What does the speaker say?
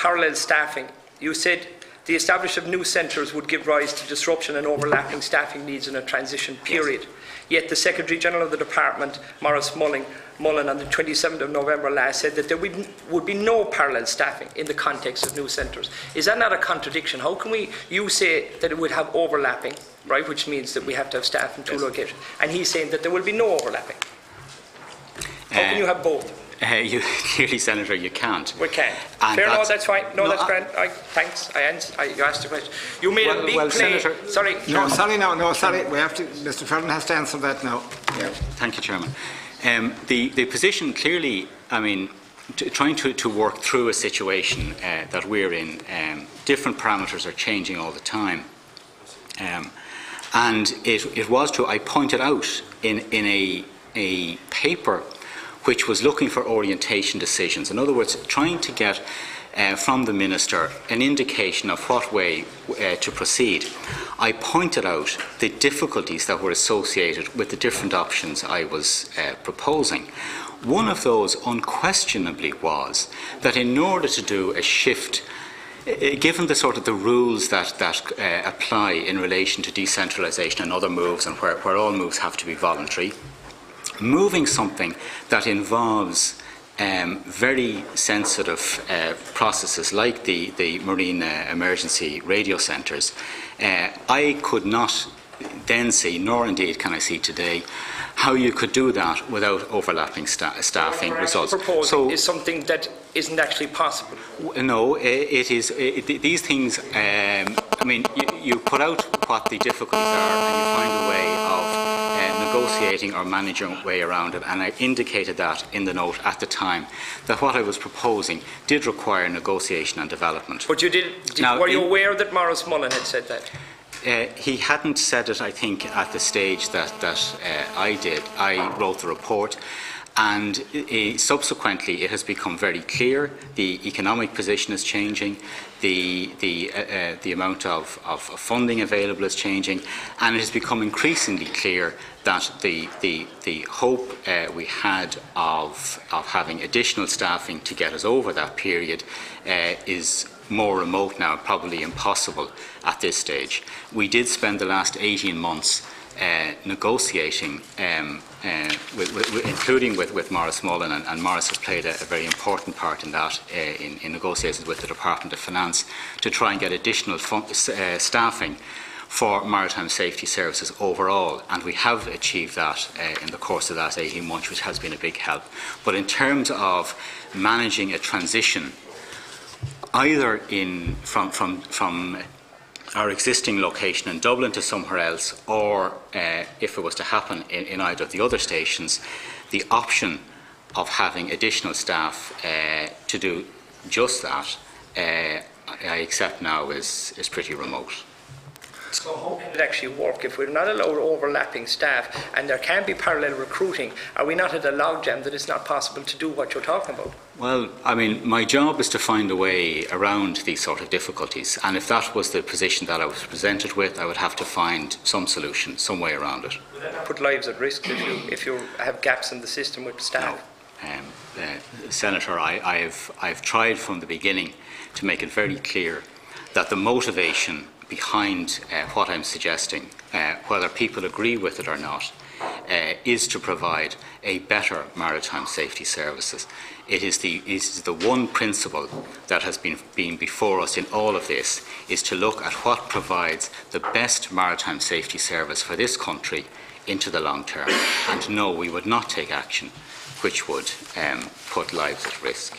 parallel staffing, you said the establishment of new centres would give rise to disruption and overlapping staffing needs in a transition period. Yes. Yet the Secretary-General of the Department, Maurice Mullen, on the 27th of November last said that there would be no parallel staffing in the context of new centres. Is that not a contradiction? How can you say that it would have overlapping, right, which means that we have to have staff in two locations, and he's saying that there will be no overlapping? How can you have both? Clearly, Senator, you can't. We can't. Fair, no, that's fine. No, that's grand. Thanks. You asked the question. You made a big play. Senator, sorry. No, sorry. We have to. Mr. Fearon has to answer that now. Yeah. Thank you, Chairman. The position clearly, I mean, trying to work through a situation that we're in, different parameters are changing all the time. And it was true. I pointed out in a paper which was looking for orientation decisions. In other words, trying to get from the Minister an indication of what way to proceed. I pointed out the difficulties that were associated with the different options I was proposing. One of those unquestionably was that in order to do a shift, given the sort of the rules that apply in relation to decentralisation and other moves, and where all moves have to be voluntary, moving something that involves very sensitive processes like the marine emergency radio centres, I could not then see, nor indeed can I see today, how you could do that without overlapping staffing results. So is something that isn't actually possible. No, it is. These things. I mean, you put out what the difficulties are, and you find a way of negotiating or managing a way around it. And I indicated that in the note at the time that what I was proposing did require negotiation and development. But you did. Were you aware that Maurice Mullen had said that? He hadn't said it, I think, at the stage that I did. I wrote the report, and subsequently it has become very clear. The economic position is changing, the amount of funding available is changing, and it has become increasingly clear that the hope we had of having additional staffing to get us over that period is more remote now, probably impossible at this stage. We did spend the last 18 months negotiating, including with Maurice Mullen, and Maurice has played a very important part in that, in negotiations with the Department of Finance, to try and get additional staffing for maritime safety services overall, and we have achieved that in the course of that 18 months, which has been a big help. But in terms of managing a transition, either from our existing location in Dublin to somewhere else, or if it was to happen in either of the other stations, the option of having additional staff to do just that, I accept now is pretty remote. So how can it actually work if we're not allowed overlapping staff and there can be parallel recruiting? Are we not at a logjam that it's not possible to do what you're talking about? Well, I mean, my job is to find a way around these sort of difficulties, and if that was the position that I was presented with, I would have to find some solution, some way around it. Would that put lives at risk if you have gaps in the system with staff? No. Senator, I've tried from the beginning to make it very clear that the motivation behind what I'm suggesting, whether people agree with it or not, is to provide a better maritime safety services. It is the one principle that has been before us in all of this, is to look at what provides the best maritime safety service for this country into the long term. And no, we would not take action which would put lives at risk.